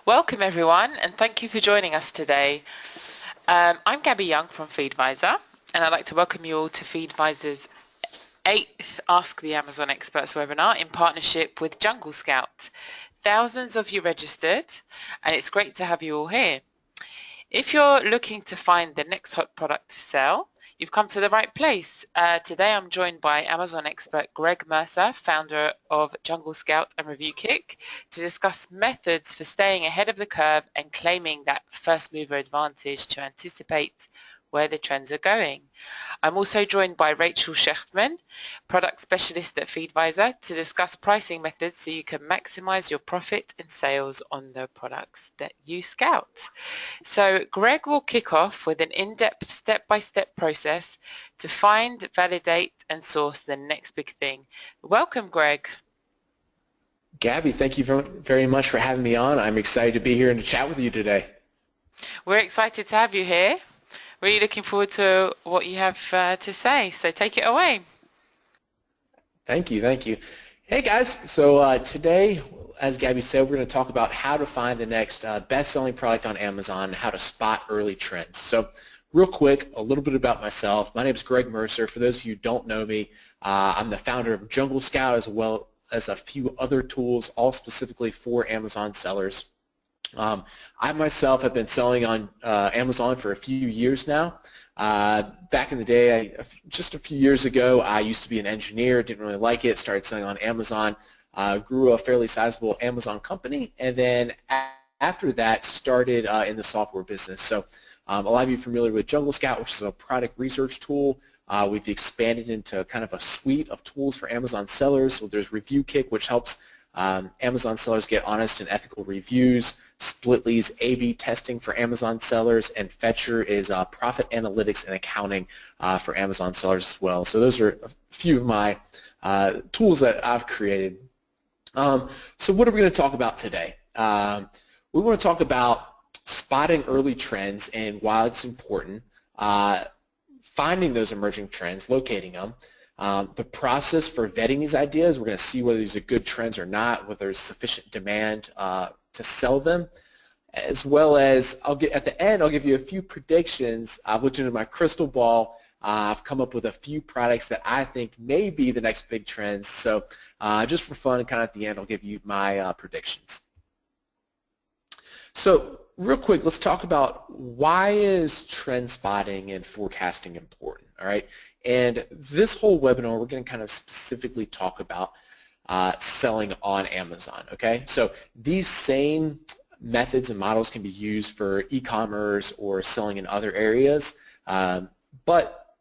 Welcome everyone, and thank you for joining us today. I'm Gabby Young from Feedvisor, and I'd like to welcome you all to Feedvisor's 8th Ask the Amazon Experts webinar in partnership with Jungle Scout. Thousands of you registered, and it's great to have you all here. If you're looking to find the next hot product to sell, you've come to the right place. Today I'm joined by Amazon expert Greg Mercer, founder of Jungle Scout and Review Kick, to discuss methods for staying ahead of the curve and claiming that first mover advantage to anticipate where the trends are going. I'm also joined by Rachel Shechtman, product specialist at Feedvisor, to discuss pricing methods so you can maximize your profit and sales on the products that you scout. So Greg will kick off with an in-depth step-by-step process to find, validate, and source the next big thing. Welcome, Greg. Gabby, thank you very much for having me on. I'm excited to be here and to chat with you today. We're excited to have you here. Really looking forward to what you have to say, so take it away. Thank you. Hey guys, so today, as Gabby said, we're going to talk about how to find the next best-selling product on Amazon, how to spot early trends. So real quick, a little bit about myself. My name is Greg Mercer. For those of you who don't know me, I'm the founder of Jungle Scout as well as a few other tools, all specifically for Amazon sellers. I myself have been selling on Amazon for a few years now. Back in the day, just a few years ago, I used to be an engineer, didn't really like it, started selling on Amazon, grew a fairly sizable Amazon company, and then after that started in the software business. So a lot of you are familiar with Jungle Scout, which is a product research tool. We've expanded into kind of a suite of tools for Amazon sellers. So there's Review Kick, which helps Amazon sellers get honest and ethical reviews. Splitly's A/B testing for Amazon sellers, and Fetcher is profit analytics and accounting for Amazon sellers as well. So those are a few of my tools that I've created. So what are we going to talk about today? We want to talk about spotting early trends and why it's important, finding those emerging trends, locating them, the process for vetting these ideas. We're going to see whether these are good trends or not, whether there's sufficient demand to sell them, as well as at the end I'll give you a few predictions. I've looked into my crystal ball. I've come up with a few products that I think may be the next big trends. So just for fun, kind of at the end, I'll give you my predictions. So real quick, let's talk about why is trend spotting and forecasting important, all right? And this whole webinar, we're going to kind of specifically talk about selling on Amazon, okay? So these same methods and models can be used for e-commerce or selling in other areas, but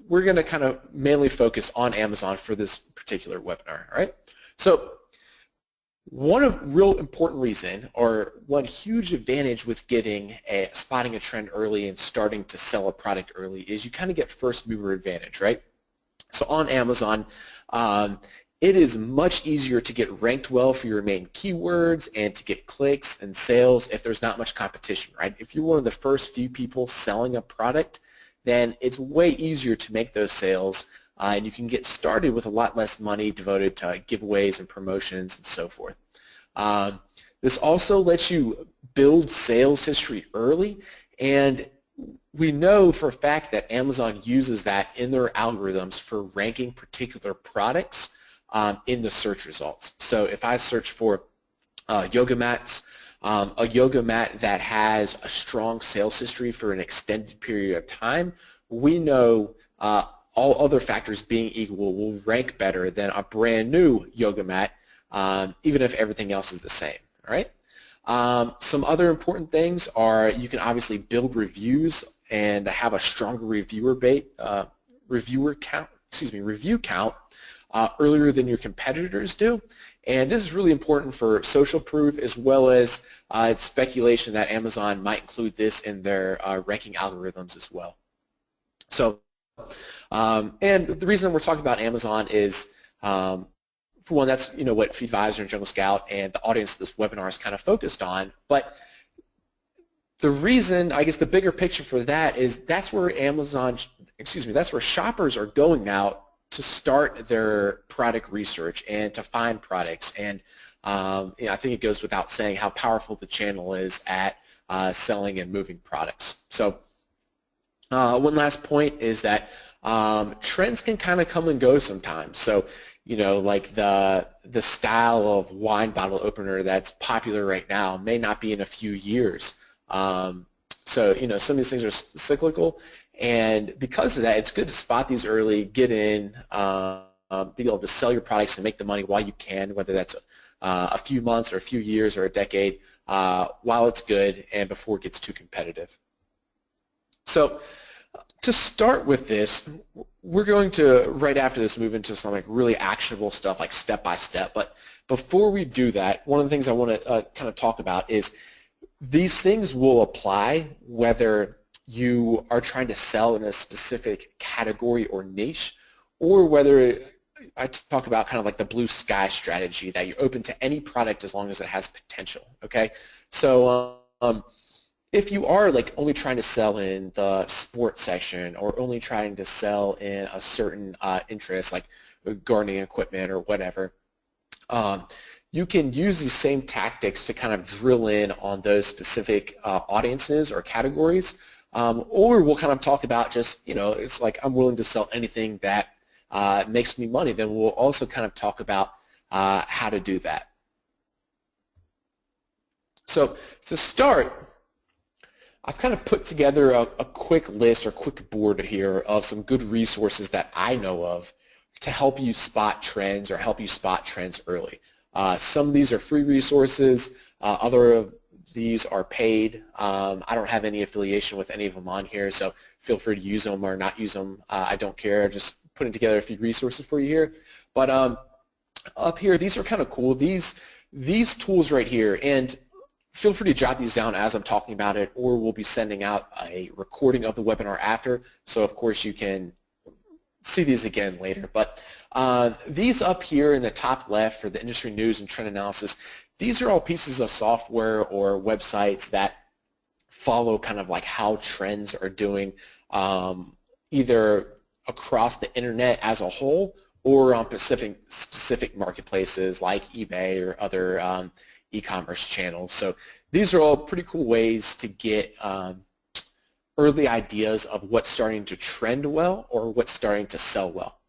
we're going to kind of mainly focus on Amazon for this particular webinar, all right? So one real important reason, or one huge advantage with spotting a trend early and starting to sell a product early, is you kind of get first mover advantage, right? So on Amazon, it is much easier to get ranked well for your main keywords and to get clicks and sales if there's not much competition, right? If you're one of the first few people selling a product, then it's way easier to make those sales. And you can get started with a lot less money devoted to giveaways and promotions and so forth. This also lets you build sales history early, and we know for a fact that Amazon uses that in their algorithms for ranking particular products in the search results. So if I search for yoga mats, a yoga mat that has a strong sales history for an extended period of time, we know all other factors being equal will rank better than a brand new yoga mat, even if everything else is the same, all right? Some other important things are you can obviously build reviews and have a stronger review count earlier than your competitors do. And this is really important for social proof, as well as it's speculation that Amazon might include this in their ranking algorithms as well. So, and the reason we're talking about Amazon is, for one, that's what Feedvisor and Jungle Scout and the audience of this webinar is kind of focused on. But the reason, I guess, the bigger picture for that is that's where that's where shoppers are going now to start their product research and to find products. And I think it goes without saying how powerful the channel is at selling and moving products. So one last point is that trends can kind of come and go sometimes. So, like the style of wine bottle opener that's popular right now may not be in a few years. So, some of these things are cyclical, and because of that, it's good to spot these early, get in, be able to sell your products and make the money while you can, whether that's a few months or a few years or a decade, while it's good and before it gets too competitive. So to start with this, we're going to, right after this, move into some like really actionable stuff, like step by step. But before we do that, one of the things I want to kind of talk about is these things will apply whether you are trying to sell in a specific category or niche, or whether I talk about kind of like the blue sky strategy, that you're open to any product as long as it has potential. Okay, so if you are like only trying to sell in the sports section, or only trying to sell in a certain interest like gardening equipment or whatever, you can use these same tactics to kind of drill in on those specific audiences or categories, or we'll kind of talk about just, it's like I'm willing to sell anything that makes me money. Then we'll also kind of talk about how to do that. So to start, I've kind of put together a quick list or quick board here of some good resources that I know of to help you spot trends or help you spot trends early. Some of these are free resources, other of these are paid. I don't have any affiliation with any of them on here, so feel free to use them or not use them. I don't care. I'm just putting together a few resources for you here. But up here, these are kind of cool. These tools right here, and feel free to jot these down as I'm talking about it, or we'll be sending out a recording of the webinar after, so of course you can see these again later. But these up here in the top left for the industry news and trend analysis, these are all pieces of software or websites that follow kind of like how trends are doing, either across the internet as a whole or on specific marketplaces like eBay or other e-commerce channels. So these are all pretty cool ways to get early ideas of what's starting to trend well or what's starting to sell well.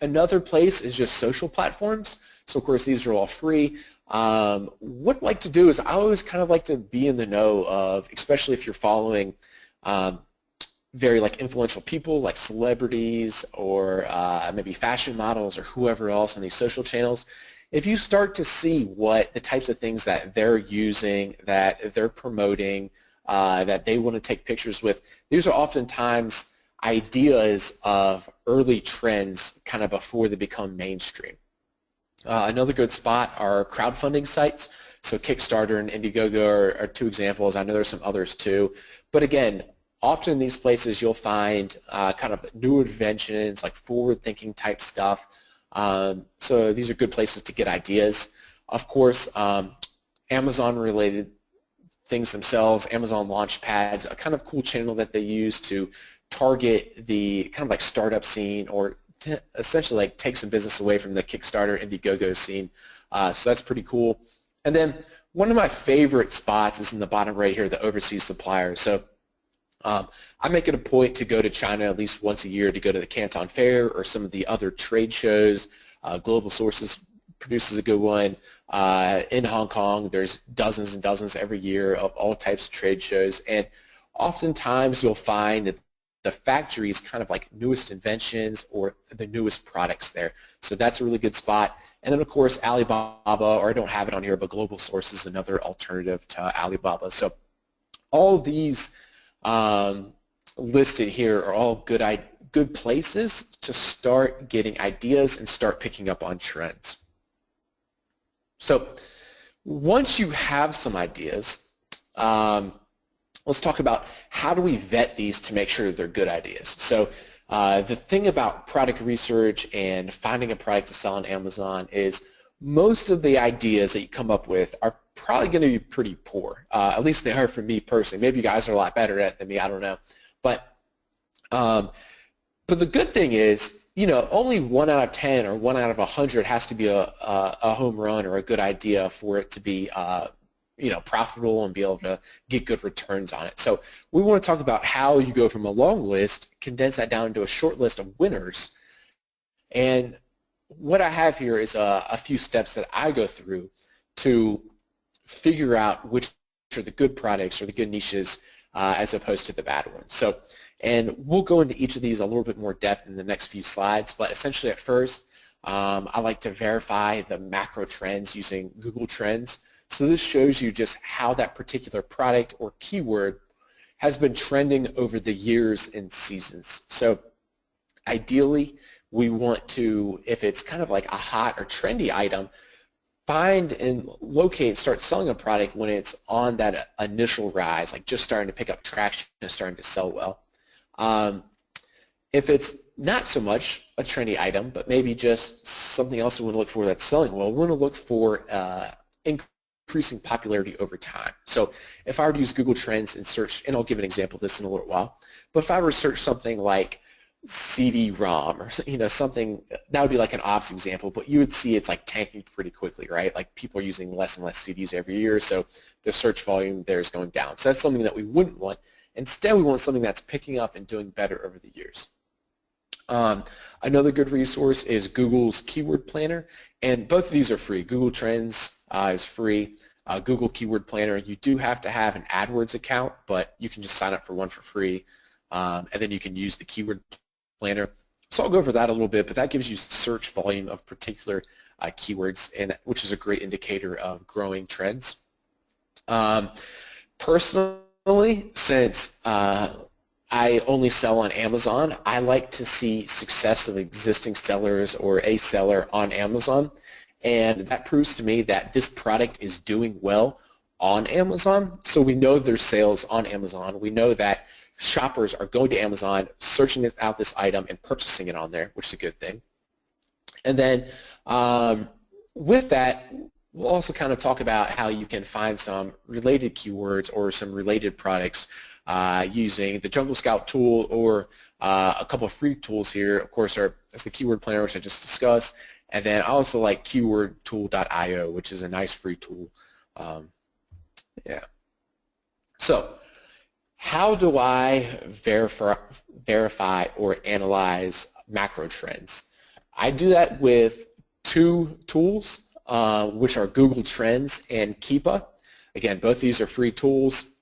Another place is just social platforms. So of course these are all free. What I like to do is I always kind of like to be in the know of, especially if you're following very like influential people like celebrities or maybe fashion models or whoever else on these social channels. If you start to see what the types of things that they're using, that they're promoting, that they want to take pictures with, these are oftentimes ideas of early trends kind of before they become mainstream. Another good spot are crowdfunding sites. So Kickstarter and Indiegogo are two examples. I know there's some others too. But again, often in these places you'll find kind of new inventions, like forward-thinking type stuff. So these are good places to get ideas. Of course, Amazon-related things themselves, Amazon Launchpad's a kind of cool channel that they use to target the kind of like startup scene, or to essentially like take some business away from the Kickstarter, Indiegogo scene. So that's pretty cool. And then one of my favorite spots is in the bottom right here, the overseas suppliers. So I make it a point to go to China at least once a year to go to the Canton Fair or some of the other trade shows. Global Sources produces a good one. In Hong Kong, there's dozens and dozens every year of all types of trade shows. And oftentimes you'll find that the factory's kind of like newest inventions or the newest products there. So that's a really good spot. And then of course Alibaba, or I don't have it on here, but Global Source is another alternative to Alibaba. So all these listed here are all good places to start getting ideas and start picking up on trends. So once you have some ideas, let's talk about how do we vet these to make sure they're good ideas. So the thing about product research and finding a product to sell on Amazon is most of the ideas that you come up with are probably going to be pretty poor. At least they are for me personally. Maybe you guys are a lot better at it than me, I don't know. But But the good thing is, only 1 out of 10 or 1 out of 100 has to be a home run or a good idea for it to be profitable and be able to get good returns on it. So we want to talk about how you go from a long list, condense that down into a short list of winners. And what I have here is a few steps that I go through to figure out which are the good products or the good niches as opposed to the bad ones. So, and we'll go into each of these a little bit more depth in the next few slides, but essentially at first, I like to verify the macro trends using Google Trends. So this shows you just how that particular product or keyword has been trending over the years and seasons. So ideally, we want to, if it's kind of like a hot or trendy item, find and locate and start selling a product when it's on that initial rise, like just starting to pick up traction and starting to sell well. If it's not so much a trendy item, but maybe just something else we want to look for that's selling well, we want to look for increasing popularity over time. So if I were to use Google Trends and search, and I'll give an example of this in a little while, but if I were to search something like CD-ROM or something, that would be like an obvious example, but you would see it's like tanking pretty quickly, right? Like people are using less and less CDs every year, so the search volume there is going down. So that's something that we wouldn't want. Instead, we want something that's picking up and doing better over the years. Another good resource is Google's Keyword Planner, and both of these are free. Google Trends is free. Google Keyword Planner, you do have to have an AdWords account, but you can just sign up for one for free, and then you can use the Keyword Planner. So I'll go over that a little bit, but that gives you search volume of particular keywords, and which is a great indicator of growing trends. Personally, since I only sell on Amazon, I like to see success of existing sellers or a seller on Amazon, and that proves to me that this product is doing well on Amazon. So we know there's sales on Amazon. We know that shoppers are going to Amazon, searching out this item, and purchasing it on there, which is a good thing. And then with that, we'll also kind of talk about how you can find some related keywords or some related products using the Jungle Scout tool or a couple of free tools here. Of course, there's the Keyword Planner, which I just discussed, and then I also like keywordtool.io, which is a nice free tool. Yeah. So how do I verify or analyze macro trends? I do that with two tools, which are Google Trends and Keepa. Again, both these are free tools.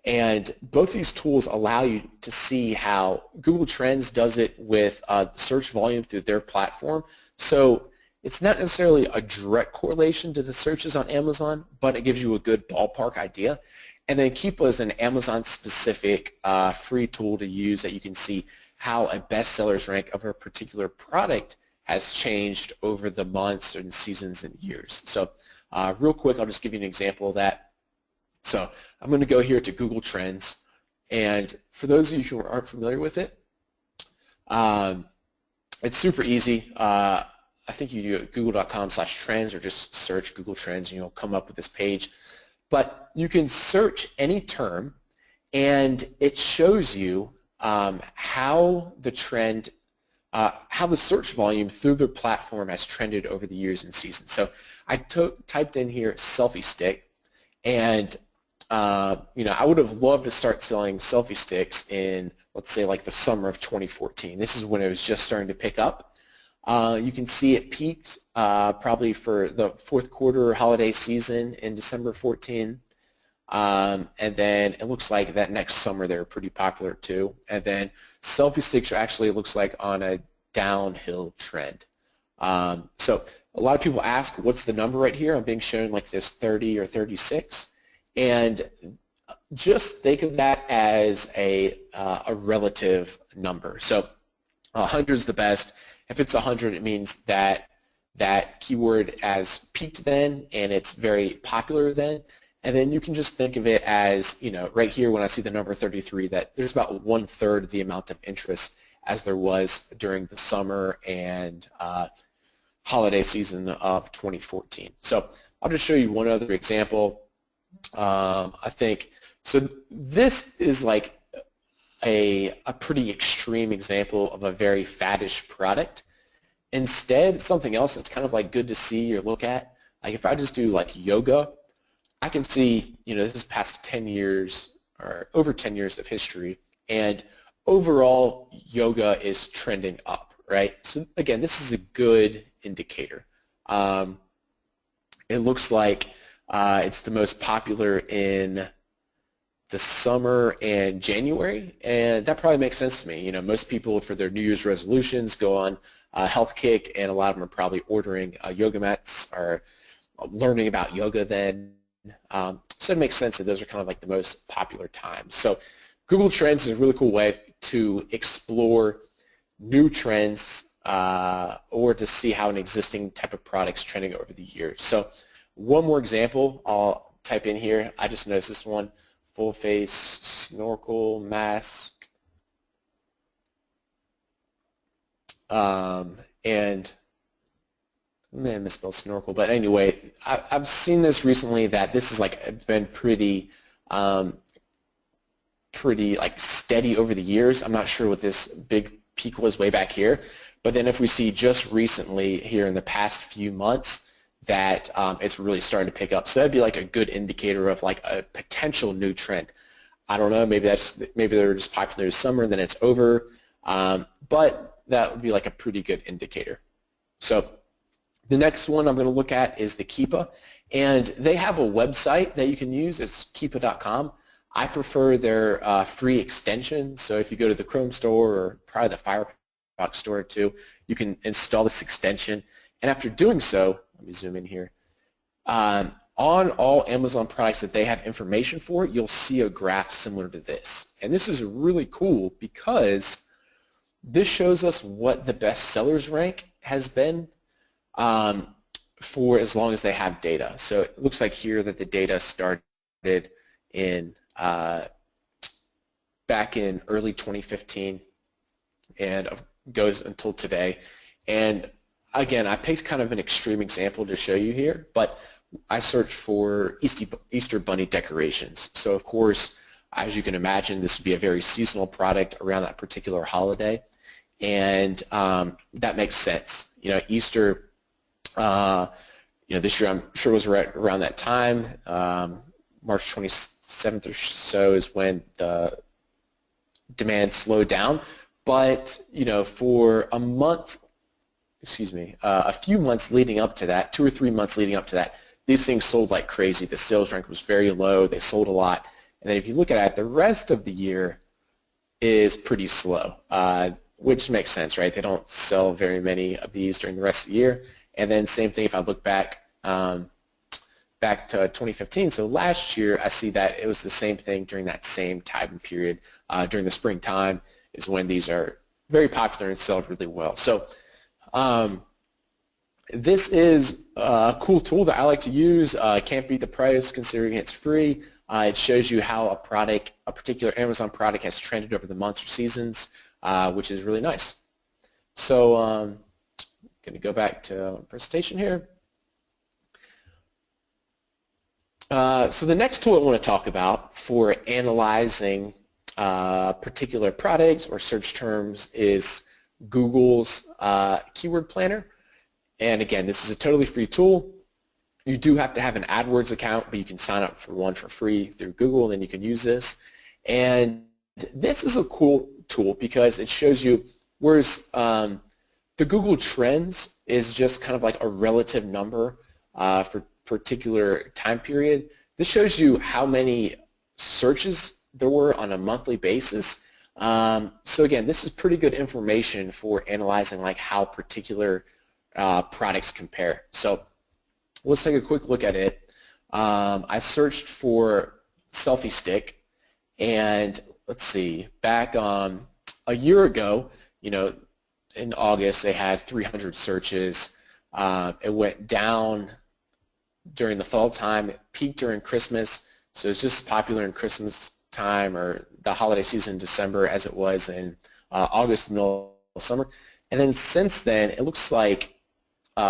And both these tools allow you to see how Google Trends does it with search volume through their platform. So it's not necessarily a direct correlation to the searches on Amazon, but it gives you a good ballpark idea. And then Keepa is an Amazon-specific free tool to use that you can see how a bestsellers rank of a particular product has changed over the months and seasons and years. So real quick, I'll just give you an example of that. So I'm going to go here to Google Trends, and for those of you who aren't familiar with it, it's super easy. I think you do it google.com/trends or just search Google Trends and you'll come up with this page. But you can search any term, and it shows you how the trend, how the search volume through their platform has trended over the years and seasons. So I typed in here selfie stick, and I would have loved to start selling selfie sticks in, let's say, like the summer of 2014. This is when it was just starting to pick up. You can see it peaked probably for the fourth quarter holiday season in December 14. And then it looks like that next summer they were pretty popular too. And then selfie sticks are actually, it looks like, on a downhill trend. So a lot of people ask, what's the number right here? I'm being shown like this 30 or 36. And just think of that as a relative number. So 100 is the best. If it's 100, it means that that keyword has peaked then and it's very popular then. And then you can just think of it as, right here when I see the number 33, that there's about 1/3 the amount of interest as there was during the summer and holiday season of 2014. So I'll just show you one other example. I think, so this is like a pretty extreme example of a very faddish product. Instead, something else that's kind of like good to see or look at, like if I just do like yoga, I can see, this is past 10 years or over 10 years of history, and overall yoga is trending up, right? So again, this is a good indicator. It looks like it's the most popular in the summer and January, and that probably makes sense to me. Most people for their New Year's resolutions go on Health Kick, and a lot of them are probably ordering yoga mats or learning about yoga then. So it makes sense that those are kind of like the most popular times. So Google Trends is a really cool way to explore new trends or to see how an existing type of product is trending over the years. So one more example I'll type in here. I just noticed this one, full face snorkel mask. And I may have misspelled snorkel, but anyway, I've seen this recently that this is like been pretty like steady over the years. I'm not sure what this big peak was way back here, but then if we see just recently here in the past few months that it's really starting to pick up, so that'd be like a good indicator of like a potential new trend. I don't know, maybe they're just popular this summer and then it's over, but that would be like a pretty good indicator. So the next one I'm going to look at is the Keepa, and they have a website that you can use. It's keepa.com. I prefer their free extension, so if you go to the Chrome store or probably the Firefox store too, you can install this extension, and after doing so, let me zoom in here, on all Amazon products that they have information for, you'll see a graph similar to this. And this is really cool because this shows us what the bestsellers rank has been for as long as they have data. So it looks like here that the data started in back in early 2015 and goes until today. And again, I picked kind of an extreme example to show you here, but I searched for Easter bunny decorations. So of course, as you can imagine, this would be a very seasonal product around that particular holiday, and that makes sense. Easter, this year I'm sure was right around that time. March 27th or so is when the demand slowed down, but for a month, a few months leading up to that, 2 or 3 months leading up to that, these things sold like crazy. The sales rank was very low. They sold a lot. And then if you look at it, the rest of the year is pretty slow, which makes sense, right? They don't sell very many of these during the rest of the year. And then same thing if I look back back to 2015. So last year, I see that it was the same thing during that same time period. During the springtime is when these are very popular and sell really well. So this is a cool tool that I like to use. Can't beat the price considering it's free. It shows you how a particular Amazon product has trended over the months or seasons, which is really nice. So I'm going to go back to presentation here. So the next tool I want to talk about for analyzing particular products or search terms is Google's Keyword Planner. And again, this is a totally free tool. You do have to have an AdWords account, but you can sign up for one for free through Google, and then you can use this. And this is a cool tool because it shows you, whereas the Google Trends is just kind of like a relative number for particular time period. This shows you how many searches there were on a monthly basis. So again, this is pretty good information for analyzing like how particular products compare. So let's take a quick look at it. I searched for selfie stick, and let's see, back a year ago, in August they had 300 searches. It went down during the fall time, it peaked during Christmas, so it's just as popular in Christmas time or the holiday season in December as it was in August, middle of summer. And then since then, it looks like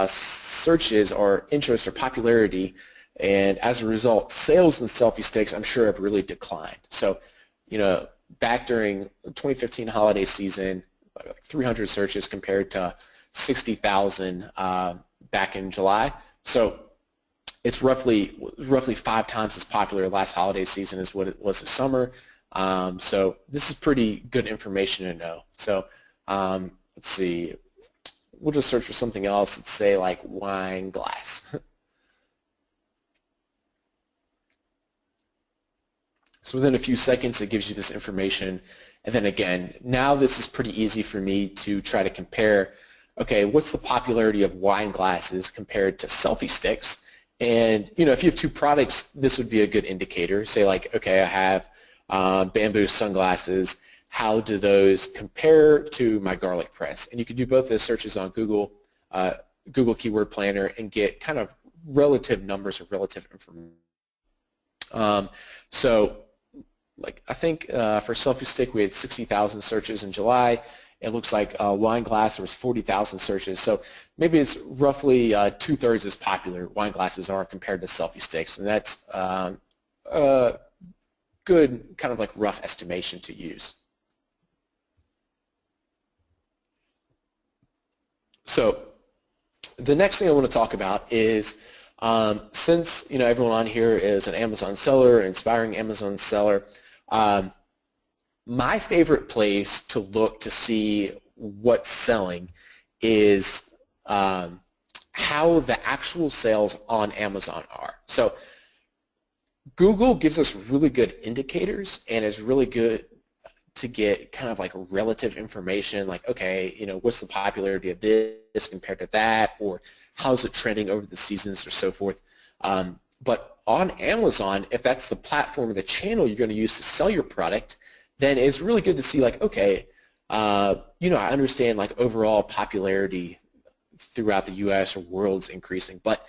searches or interest or popularity, and as a result, sales in selfie sticks, I'm sure, have really declined. So, back during 2015 holiday season, like 300 searches compared to 60,000 back in July. So it's roughly 5 times as popular last holiday season as what it was this summer. So this is pretty good information to know. So let's see, we'll just search for something else. Let's say like wine glass. So within a few seconds it gives you this information, and then again, now this is pretty easy for me to try to compare, okay, what's the popularity of wine glasses compared to selfie sticks? And if you have 2 products, this would be a good indicator. Say like, okay, I have bamboo sunglasses, how do those compare to my garlic press? And you can do both those searches on Google Keyword Planner and get kind of relative numbers or relative information. So like I think for selfie stick we had 60,000 searches in July. It looks like wine glass there was 40,000 searches. So maybe it's roughly 2/3 as popular wine glasses are compared to selfie sticks, and that's a good kind of like rough estimation to use. So the next thing I want to talk about is since everyone on here is an Amazon seller, an inspiring Amazon seller, my favorite place to look to see what's selling is how the actual sales on Amazon are. So Google gives us really good indicators and is really good to get kind of like relative information, like, okay, what's the popularity of this compared to that, or how's it trending over the seasons or so forth. But on Amazon, if that's the platform or the channel you're going to use to sell your product, then it's really good to see like, okay, I understand like overall popularity throughout the US or world's increasing, but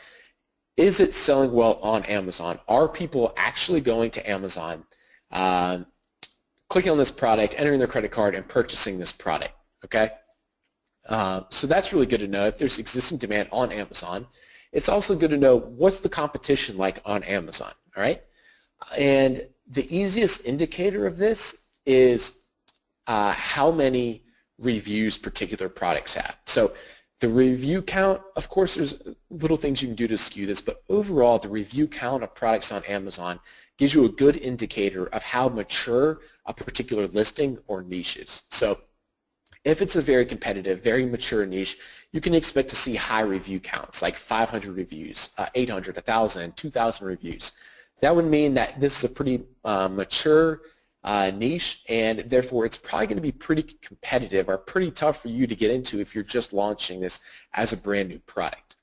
is it selling well on Amazon? Are people actually going to Amazon, clicking on this product, entering their credit card, and purchasing this product, okay? So that's really good to know if there's existing demand on Amazon. It's also good to know what's the competition like on Amazon, all right? And the easiest indicator of this is how many reviews particular products have. So the review count, of course, there's little things you can do to skew this, but overall, the review count of products on Amazon gives you a good indicator of how mature a particular listing or niche is. So if it's a very competitive, very mature niche, you can expect to see high review counts, like 500 reviews, 800, 1,000, 2,000 reviews. That would mean that this is a pretty mature niche, and therefore it's probably going to be pretty competitive or pretty tough for you to get into if you're just launching this as a brand new product.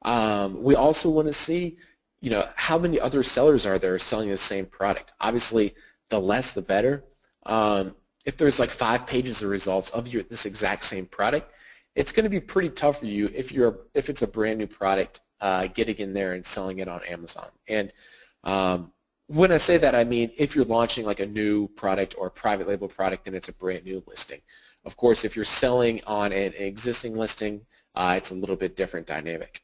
We also want to see, how many other sellers are there selling the same product. Obviously, the less the better. If there's like 5 pages of results of this exact same product, it's going to be pretty tough for you if it's a brand new product getting in there and selling it on Amazon. And when I say that, I mean if you're launching like a new product or a private label product, then it's a brand new listing. Of course, if you're selling on an existing listing, it's a little bit different dynamic.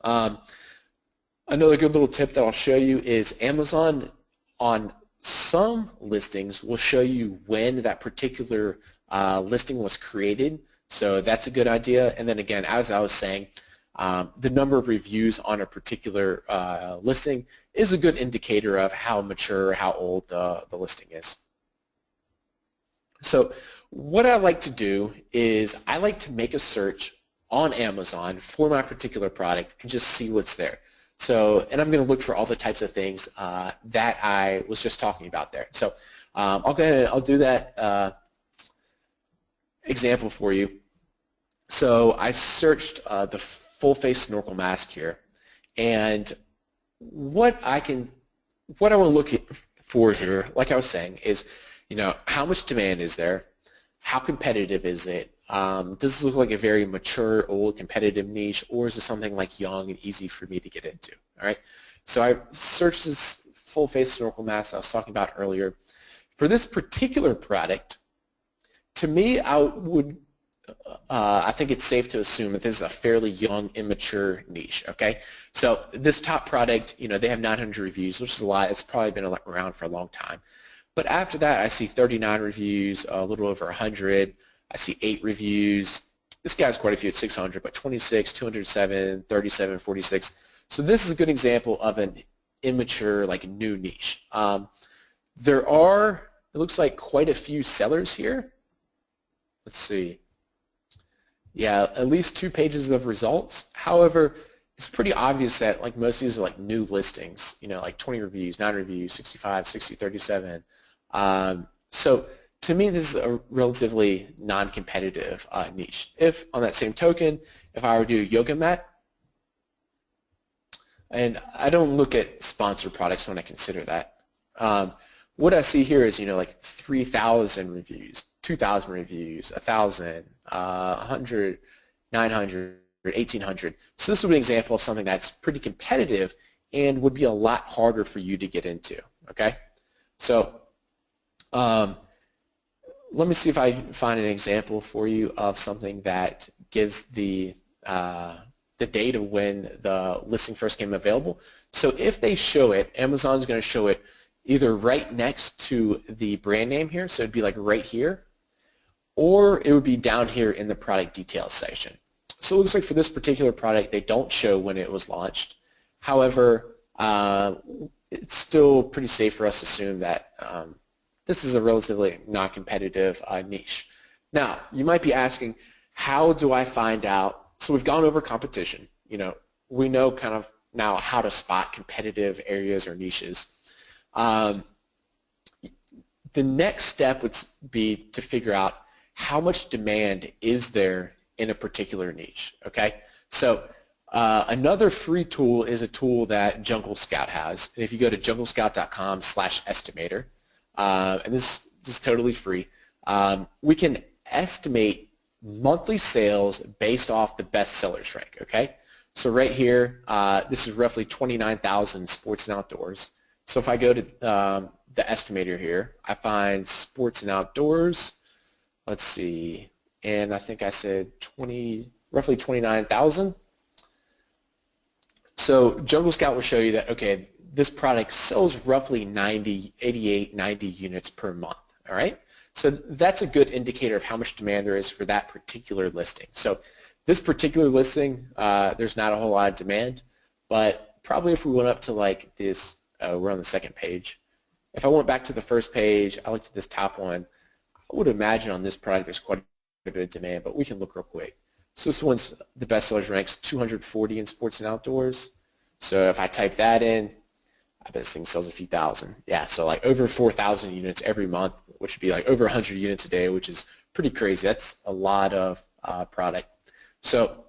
Another good little tip that I'll show you is Amazon on some listings will show you when that particular listing was created, so that's a good idea. And then again, as I was saying, the number of reviews on a particular listing is a good indicator of how mature, how old the listing is. So what I like to do is I like to make a search on Amazon for my particular product and just see what's there. So, and I'm going to look for all the types of things that I was just talking about there. So I'll go ahead and I'll do that example for you. So I searched the full face snorkel mask here, and what I want to look for here, like I was saying, is how much demand is there, how competitive is it, does this look like a very mature, old, competitive niche, or is it something like young and easy for me to get into? All right. So I searched this full face snorkel mask I was talking about earlier. For this particular product, to me, I think it's safe to assume that this is a fairly young, immature niche, okay? So this top product, they have 900 reviews, which is a lot. It's probably been around for a long time. But after that, I see 39 reviews, a little over 100. I see 8 reviews. This guy's quite a few at 600, but 26, 207, 37, 46. So this is a good example of an immature, like new niche. There are, it looks like, quite a few sellers here. Let's see. Yeah, at least 2 pages of results. However, it's pretty obvious that like most of these are like new listings, you know, like 20 reviews, 9 reviews, 65, 60, 37. So to me, this is a relatively non-competitive niche. If on that same token, if I were to do yoga mat, and I don't look at sponsored products when I consider that. What I see here is, you know, like 3,000 reviews, 2,000 reviews, 1,000, 100, 900, 1,800. So this would be an example of something that's pretty competitive and would be a lot harder for you to get into, okay? So let me see if I can find an example for you of something that gives the data when the listing first came available. So if they show it, Amazon's going to show it either right next to the brand name here, so it'd be like right here, or it would be down here in the product details section. So it looks like for this particular product, they don't show when it was launched. However, it's still pretty safe for us to assume that this is a relatively non-competitive niche. Now, you might be asking, how do I find out? So we've gone over competition. You know, we know kind of now how to spot competitive areas or niches. The next step would be to figure out how much demand is there in a particular niche, okay? So another free tool is a tool that Jungle Scout has. And if you go to junglescout.com/estimator, and this is totally free, we can estimate monthly sales based off the bestsellers rank, okay? So right here, this is roughly 29,000 sports and outdoors. So if I go to the estimator here, I find sports and outdoors, let's see, and I think I said roughly 29,000. So Jungle Scout will show you that, okay, this product sells roughly 88, 90 units per month, all right? So that's a good indicator of how much demand there is for that particular listing. So this particular listing, there's not a whole lot of demand, but probably if we went up to like this, we're on the second page. If I went back to the first page, I looked at this top one, I would imagine on this product there's quite a bit of demand, but we can look real quick. So this one's the bestsellers ranks 240 in sports and outdoors. So if I type that in, I bet this thing sells a few thousand. Yeah, so like over 4,000 units every month, which would be like over 100 units a day, which is pretty crazy. That's a lot of product. So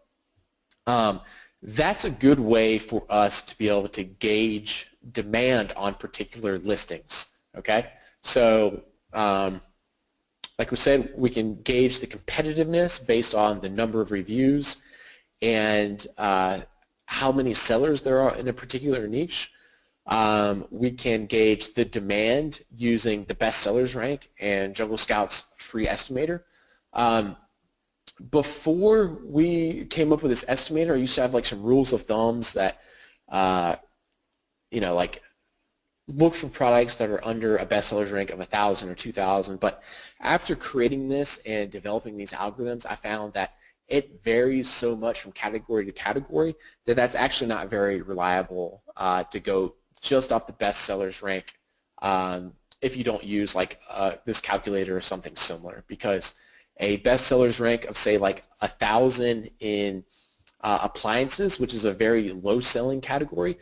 that's a good way for us to be able to gauge demand on particular listings, okay? So like we said, we can gauge the competitiveness based on the number of reviews and how many sellers there are in a particular niche. We can gauge the demand using the bestsellers rank and Jungle Scout's free estimator. Before we came up with this estimator, I used to have like some rules of thumbs that, you know, like look for products that are under a bestsellers rank of 1,000 or 2,000. But after creating this and developing these algorithms, I found that it varies so much from category to category that that's actually not very reliable to go just off the bestsellers rank if you don't use like this calculator or something similar, because a bestsellers rank of say like 1,000 in appliances, which is a very low selling category,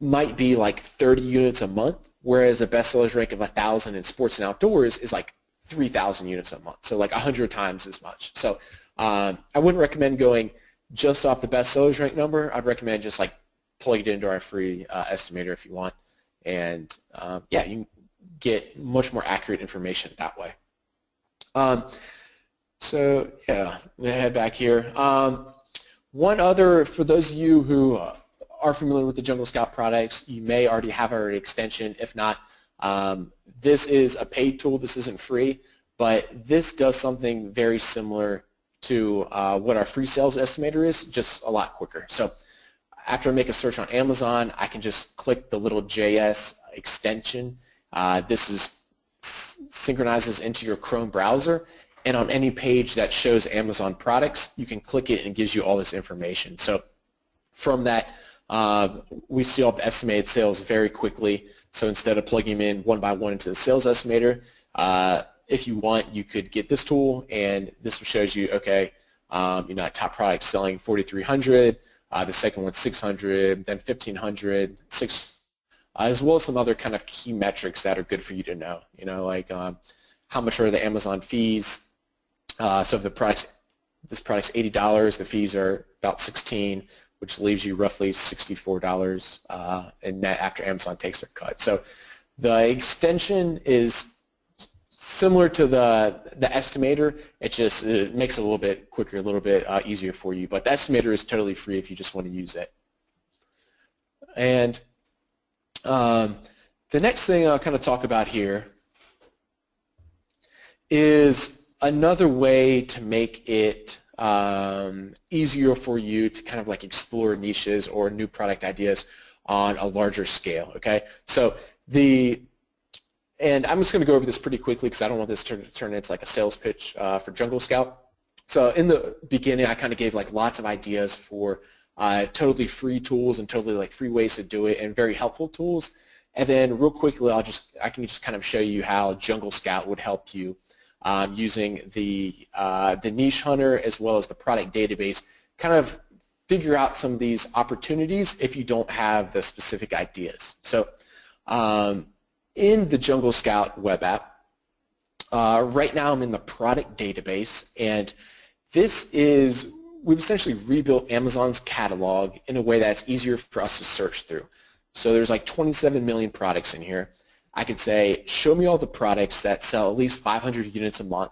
might be like 30 units a month, whereas a bestsellers rank of 1,000 in sports and outdoors is like 3,000 units a month, so like 100 times as much. So I wouldn't recommend going just off the bestsellers rank number. I'd recommend just like plug it into our free estimator if you want, and yeah, you can get much more accurate information that way. So yeah, I'm gonna head back here. One other, for those of you who are familiar with the Jungle Scout products, you may already have our extension. If not, this is a paid tool. This isn't free, but this does something very similar to what our free sales estimator is, just a lot quicker. So after I make a search on Amazon, I can just click the little JS extension. This is synchronizes into your Chrome browser, and on any page that shows Amazon products, you can click it and it gives you all this information. So from that, we see all the estimated sales very quickly. So instead of plugging them in one by one into the sales estimator, if you want, you could get this tool, and this shows you, okay, top product selling 4,300, the second one 600, then 1,500, 600, as well as some other kind of key metrics that are good for you to know. Like how much are the Amazon fees? So if this product's $80, the fees are about $16, which leaves you roughly $64 in net after Amazon takes their cut. So the extension is similar to the estimator. It makes it a little bit quicker, a little bit easier for you. But the estimator is totally free if you just want to use it. And the next thing I'll kind of talk about here is another way to make it easier for you to kind of like explore niches or new product ideas on a larger scale. Okay, so and I'm just going to go over this pretty quickly because I don't want this to turn into like a sales pitch for Jungle Scout. So in the beginning, I kind of gave like lots of ideas for totally free tools and totally like free ways to do it and very helpful tools. And then real quickly, I can just kind of show you how Jungle Scout would help you using the niche hunter as well as the product database, kind of figure out some of these opportunities if you don't have the specific ideas. So in the Jungle Scout web app, right now I'm in the product database, and we've essentially rebuilt Amazon's catalog in a way that's easier for us to search through. So there's like 27 million products in here. I could say, show me all the products that sell at least 500 units a month,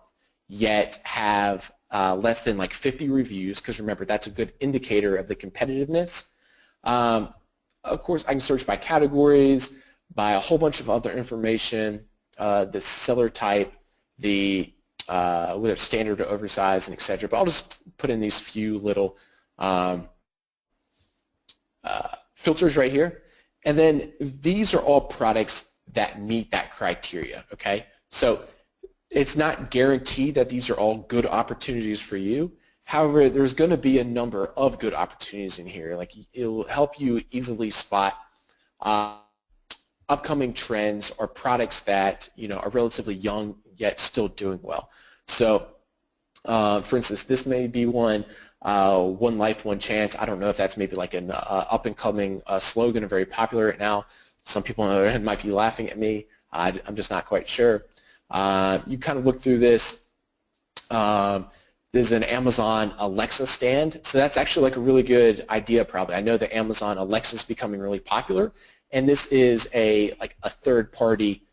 yet have less than like 50 reviews, because remember, that's a good indicator of the competitiveness. Of course, I can search by categories, by a whole bunch of other information, the seller type, whether it's standard or oversized, and etc. But I'll just put in these few little filters right here. And then these are all products that meet that criteria, okay? So it's not guaranteed that these are all good opportunities for you. However, there's going to be a number of good opportunities in here. Like, it will help you easily spot upcoming trends or products that are relatively young yet still doing well. So, for instance, this may be one life, one chance. I don't know if that's maybe like an up-and-coming slogan, very popular right now. Some people on the other hand might be laughing at me. I'm just not quite sure. You kind of look through this. There's an Amazon Alexa stand, so that's actually like a really good idea probably. I know that Amazon Alexa is becoming really popular, and this is a third-party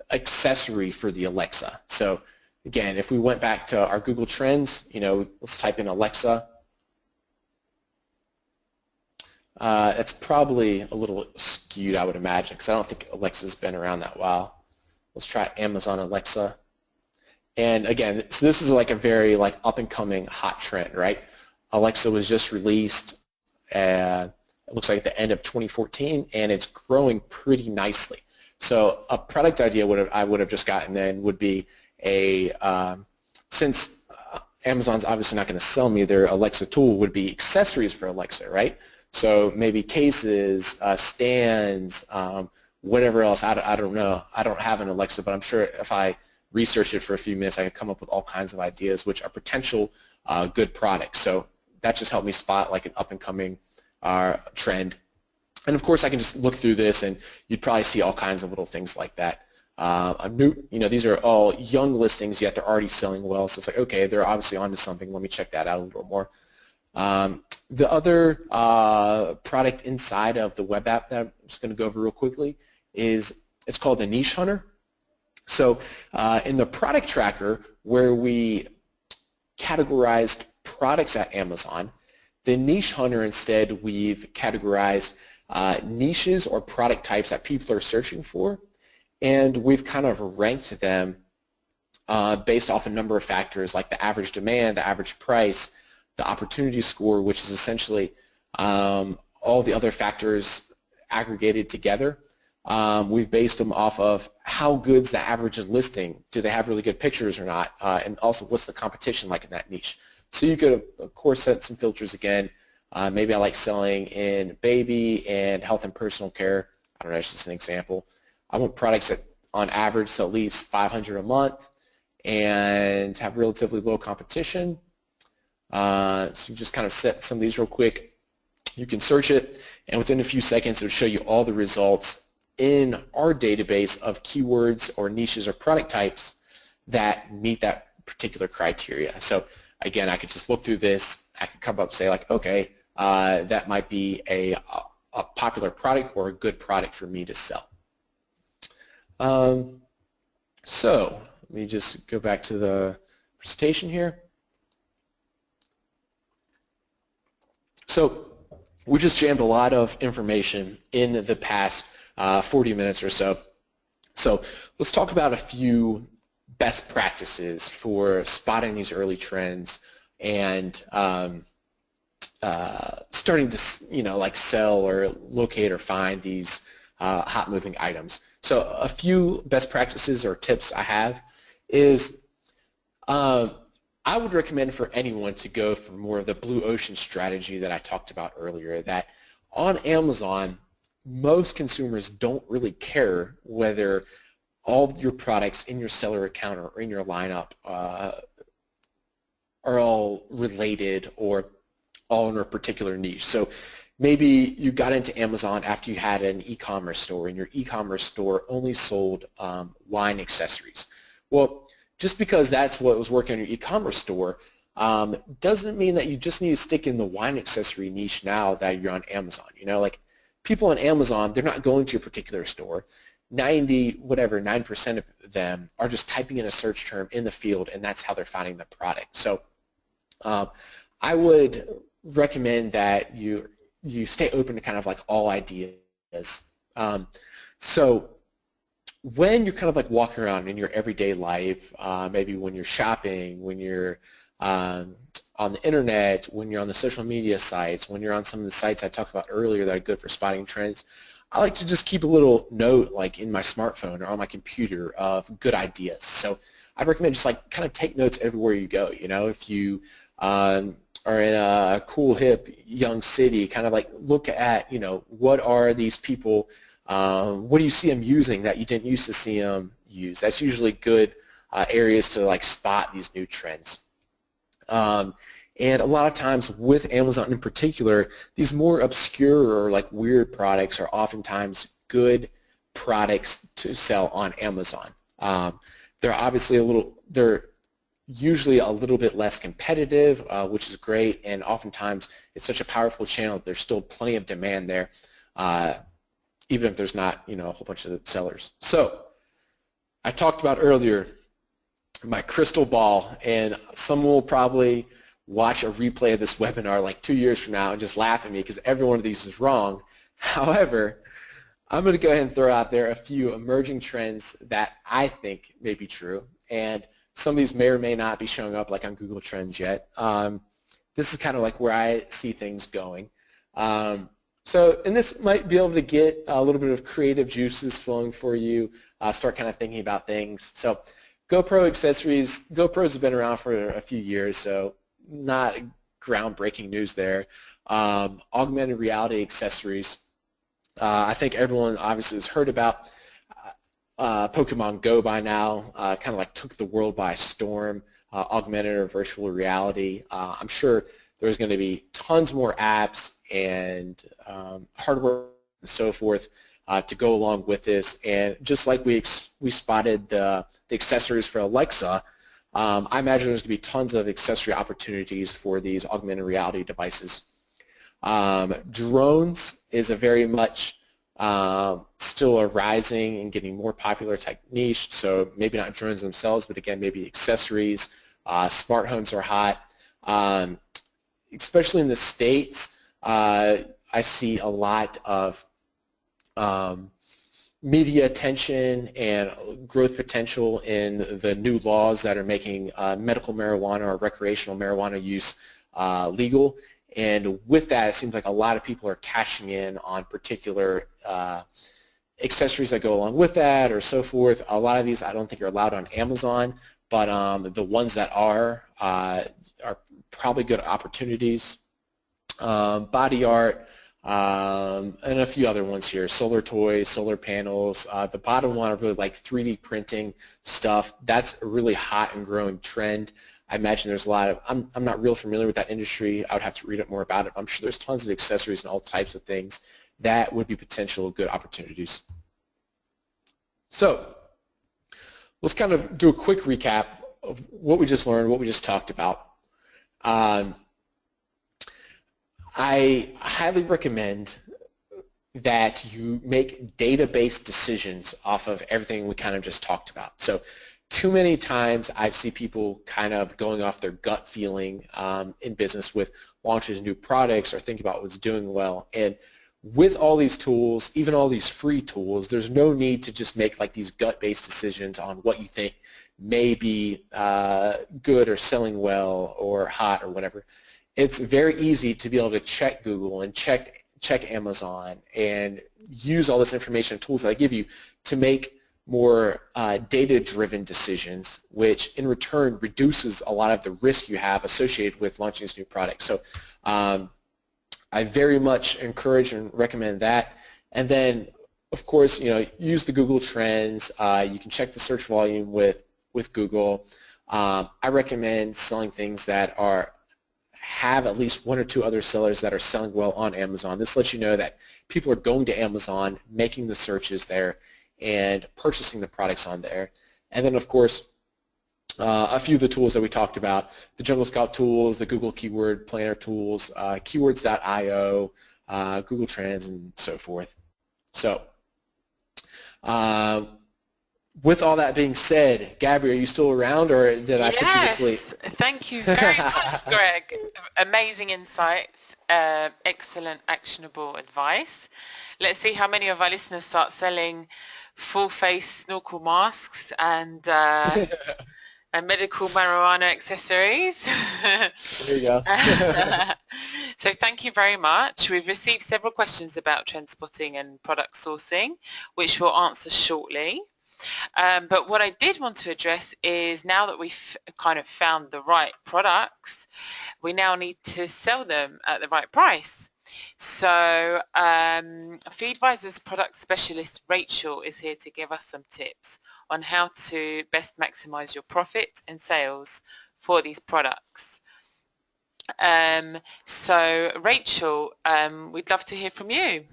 accessory for the Alexa. So again, if we went back to our Google Trends, let's type in Alexa. It's probably a little skewed, I would imagine, because I don't think Alexa's been around that while. Let's try Amazon Alexa. And again, so this is like a very up-and-coming hot trend, right? Alexa was just released, it looks like at the end of 2014, and it's growing pretty nicely. So a product idea I would have just gotten then would be since Amazon's obviously not going to sell me their Alexa tool, would be accessories for Alexa, right? So maybe cases, stands, whatever else. I don't know. I don't have an Alexa, but I'm sure if I research it for a few minutes, I could come up with all kinds of ideas which are potential good products. So that just helped me spot like an up-and-coming trend. And of course, I can just look through this, and you'd probably see all kinds of little things like that. These are all young listings, yet they're already selling well. So it's like, okay, they're obviously onto something. Let me check that out a little more. The other product inside of the web app that I'm just going to go over real quickly it's called the Niche Hunter. So in the product tracker, where we categorized products at Amazon, the Niche Hunter instead we've categorized niches or product types that people are searching for, and we've kind of ranked them based off a number of factors like the average demand, the average price, the opportunity score, which is essentially all the other factors aggregated together. We've based them off of how good's the average listing. Do they have really good pictures or not? And also, what's the competition like in that niche? So you could, of course, set some filters again. Maybe I like selling in baby and health and personal care. I don't know, it's just an example. I want products that on average sell at least 500 a month and have relatively low competition. So you just kind of set some of these real quick. You can search it, and within a few seconds it will show you all the results in our database of keywords or niches or product types that meet that particular criteria. So again, I could just look through this. I could come up and say like, okay, that might be a popular product or a good product for me to sell. So let me just go back to the presentation here. So we just jammed a lot of information in the past 40 minutes or so. So let's talk about a few best practices for spotting these early trends and starting to, like sell or locate or find these hot moving items. So a few best practices or tips I have is I would recommend for anyone to go for more of the blue ocean strategy that I talked about earlier, that on Amazon, most consumers don't really care whether all of your products in your seller account or in your lineup are all related or all in a particular niche. So maybe you got into Amazon after you had an e-commerce store, and your e-commerce store only sold wine accessories. Well, just because that's what was working on your e-commerce store doesn't mean that you just need to stick in the wine accessory niche now that you're on Amazon. Like people on Amazon, they're not going to your particular store. 9% of them are just typing in a search term in the field, and that's how they're finding the product. So I would recommend that you stay open to kind of like all ideas. So when you're kind of like walking around in your everyday life, maybe when you're shopping, when you're on the internet, when you're on the social media sites, when you're on some of the sites I talked about earlier that are good for spotting trends, I like to just keep a little note like in my smartphone or on my computer of good ideas. So I'd recommend just like kind of take notes everywhere you go. If you are in a cool, hip, young city, kind of like look at, what are these people, what do you see them using that you didn't used to see them use? That's usually good areas to like spot these new trends. And a lot of times with Amazon in particular, these more obscure or like weird products are oftentimes good products to sell on Amazon. They're usually a little bit less competitive, which is great, and oftentimes it's such a powerful channel that there's still plenty of demand there, even if there's not, a whole bunch of sellers. So I talked about earlier my crystal ball, and someone will probably watch a replay of this webinar like 2 years from now and just laugh at me because every one of these is wrong. However, I'm going to go ahead and throw out there a few emerging trends that I think may be true, and some of these may or may not be showing up like on Google Trends yet. This is kind of like where I see things going. And this might be able to get a little bit of creative juices flowing for you, start kind of thinking about things. So Gopro Accessories, GoPros have been around for a few years, so not groundbreaking news there. Augmented reality accessories. I think everyone obviously has heard about Pokemon Go by now. Kind of like took the world by storm, augmented or virtual reality. I'm sure there's going to be tons more apps and hardware and so forth to go along with this. And just like we spotted the accessories for Alexa, I imagine there's going to be tons of accessory opportunities for these augmented reality devices. Drones is a very much still a rising and getting more popular type niche, so maybe not drones themselves, but again, maybe accessories. Smart homes are hot. Especially in the States, I see a lot of media attention and growth potential in the new laws that are making medical marijuana or recreational marijuana use legal. And with that, it seems like a lot of people are cashing in on particular accessories that go along with that or so forth. A lot of these I don't think are allowed on Amazon, but the ones that are probably good opportunities. Body art, and a few other ones here, solar toys, solar panels. The bottom one I really like 3D printing stuff. That's a really hot and growing trend. I imagine there's a lot of, I'm not real familiar with that industry. I would have to read up more about it. I'm sure there's tons of accessories and all types of things that would be potential good opportunities. So let's kind of do a quick recap of what we just learned, what we just talked about. I highly recommend that you make data-based decisions off of everything we kind of just talked about. So too many times I see people kind of going off their gut feeling in business with launches new products or thinking about what's doing well. And with all these tools, even all these free tools, there's no need to just make like these gut-based decisions on what you think may be good or selling well or hot or whatever. It's very easy to be able to check Google and check Amazon and use all this information and tools that I give you to make more data-driven decisions, which in return reduces a lot of the risk you have associated with launching this new product. So I very much encourage and recommend that. And then, of course, use the Google Trends. You can check the search volume with Google. I recommend selling things that have at least one or two other sellers that are selling well on Amazon. This lets you know that people are going to Amazon, making the searches there, and purchasing the products on there. And then, of course, a few of the tools that we talked about, the Jungle Scout tools, the Google Keyword Planner tools, keywords.io, Google Trends, and so forth. So with all that being said, Gabby, are you still around, or did I put you to sleep? Yes, thank you very much, Greg. Amazing insights, excellent actionable advice. Let's see how many of our listeners start selling full-face snorkel masks and medical marijuana accessories. There you go. So thank you very much. We've received several questions about trend spotting and product sourcing, which we'll answer shortly. But what I did want to address is, now that we've kind of found the right products, we now need to sell them at the right price. So Feedvisor's product specialist Rachel is here to give us some tips on how to best maximize your profit and sales for these products. So Rachel, we'd love to hear from you.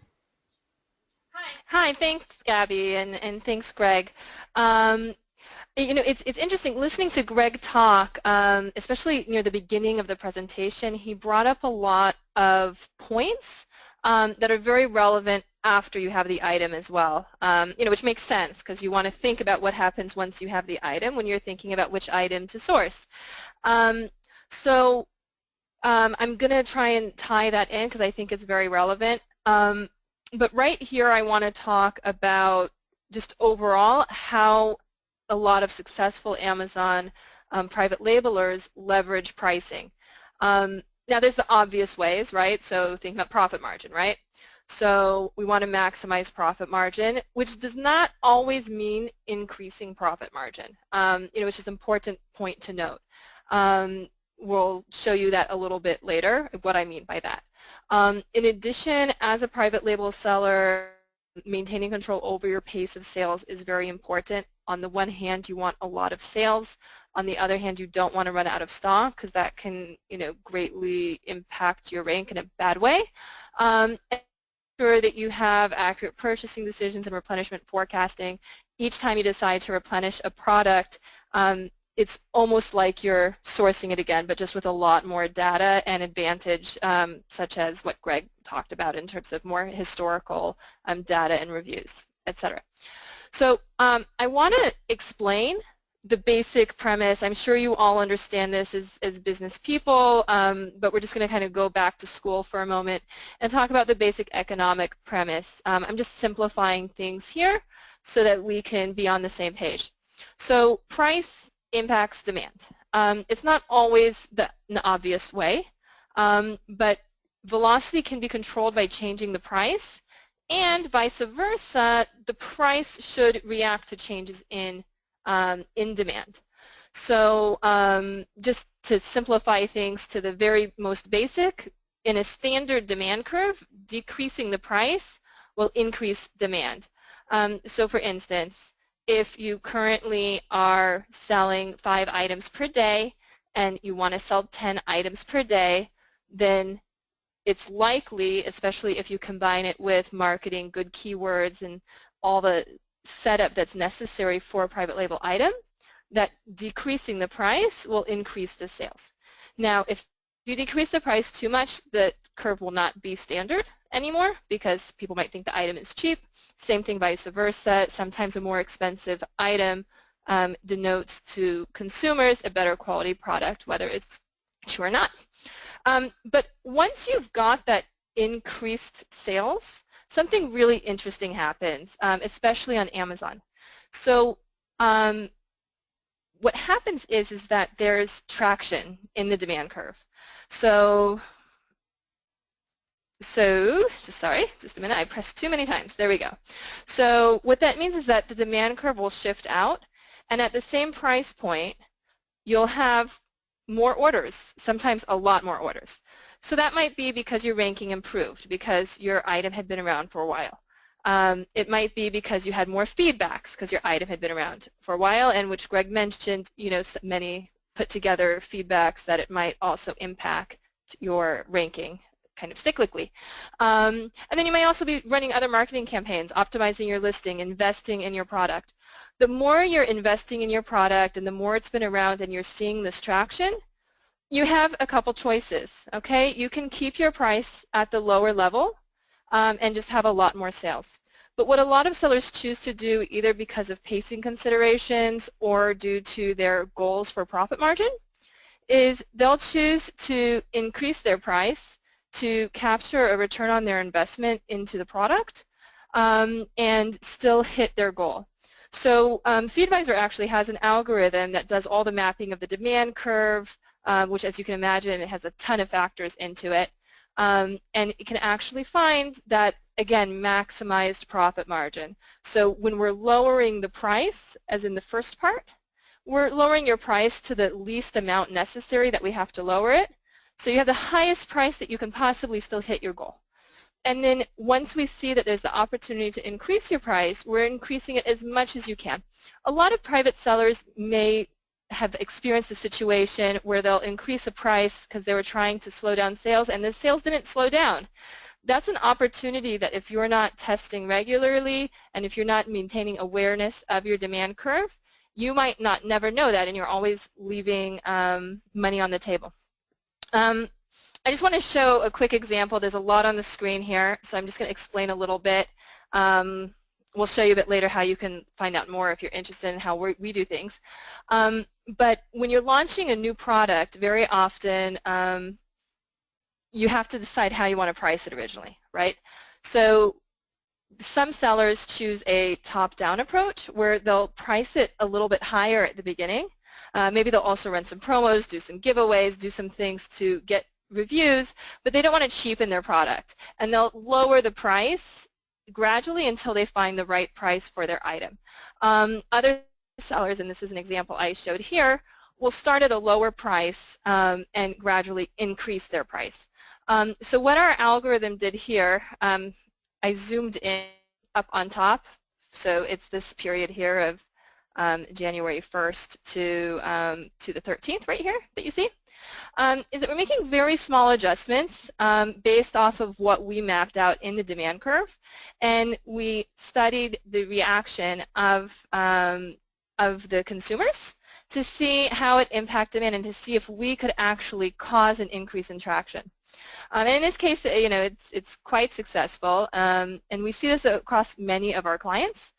Hi, thanks, Gabby, and thanks, Greg. It's interesting listening to Greg talk, especially near the beginning of the presentation. He brought up a lot of points that are very relevant after you have the item as well, which makes sense because you want to think about what happens once you have the item when you're thinking about which item to source. So I'm going to try and tie that in because I think it's very relevant. But right here I want to talk about just overall how a lot of successful Amazon private labelers leverage pricing. Now there's the obvious ways, right? So think about profit margin, right? So we want to maximize profit margin, which does not always mean increasing profit margin, which is an important point to note. We'll show you that a little bit later, what I mean by that. In addition, as a private label seller, maintaining control over your pace of sales is very important. On the one hand, you want a lot of sales. On the other hand, you don't want to run out of stock because that can, greatly impact your rank in a bad way. And ensure that you have accurate purchasing decisions and replenishment forecasting. Each time you decide to replenish a product, it's almost like you're sourcing it again, but just with a lot more data and advantage, such as what Greg talked about in terms of more historical data and reviews, etc. So I want to explain the basic premise. I'm sure you all understand this as business people, but we're just going to kind of go back to school for a moment and talk about the basic economic premise. I'm just simplifying things here so that we can be on the same page. So price impacts demand. It's not always an obvious way, but velocity can be controlled by changing the price, And vice versa, the price should react to changes in demand. So just to simplify things to the very most basic, in a standard demand curve, decreasing the price will increase demand. So for instance, if you currently are selling 5 items per day and you want to sell 10 items per day, then it's likely, especially if you combine it with marketing, good keywords, and all the setup that's necessary for a private label item, that decreasing the price will increase the sales. Now, if you decrease the price too much, the curve will not be standard anymore because people might think the item is cheap. Same thing vice versa. Sometimes a more expensive item denotes to consumers a better quality product, whether it's true or not. But once you've got that increased sales, something really interesting happens, especially on Amazon. So what happens is that there's traction in the demand curve. So just a minute, I pressed too many times. There we go. So what that means is that the demand curve will shift out, and at the same price point, you'll have more orders, sometimes a lot more orders. So that might be because your ranking improved, because your item had been around for a while. It might be because you had more feedbacks because your item had been around for a while, and which Greg mentioned, you know, many put together feedbacks that it might also impact your ranking kind of cyclically. And then you might also be running other marketing campaigns, optimizing your listing, investing in your product. The more you're investing in your product and the more it's been around and you're seeing this traction, you have a couple choices, okay? You can keep your price at the lower level and just have a lot more sales. But what a lot of sellers choose to do, either because of pacing considerations or due to their goals for profit margin, is they'll choose to increase their price to capture a return on their investment into the product and still hit their goal. So Feedvisor actually has an algorithm that does all the mapping of the demand curve, which, as you can imagine, it has a ton of factors into it. And it can actually find that, again, maximized profit margin. So when we're lowering the price, as in the first part, we're lowering your price to the least amount necessary that we have to lower it. So you have the highest price that you can possibly still hit your goal. And then once we see that there's the opportunity to increase your price, we're increasing it as much as you can. A lot of private sellers may have experienced a situation where they'll increase a price because they were trying to slow down sales and the sales didn't slow down. That's an opportunity that if you're not testing regularly and if you're not maintaining awareness of your demand curve, you might never know that and you're always leaving money on the table. I just want to show a quick example. There's a lot on the screen here, so I'm just going to explain a little bit. We'll show you a bit later how you can find out more if you're interested in how we do things. But when you're launching a new product, very often you have to decide how you want to price it originally, right? So some sellers choose a top-down approach where they'll price it a little bit higher at the beginning. Maybe they'll also run some promos, do some giveaways, do some things to get reviews, but they don't want to cheapen their product. And they'll lower the price gradually until they find the right price for their item. Other sellers, and this is an example I showed here, will start at a lower price and gradually increase their price. So what our algorithm did here, I zoomed in up on top, so it's this period here of January 1st to the 13th right here that you see, is that we're making very small adjustments based off of what we mapped out in the demand curve, and we studied the reaction of the consumers to see how it impacted demand and to see if we could actually cause an increase in traction. And in this case, you know, it's quite successful, and we see this across many of our clients.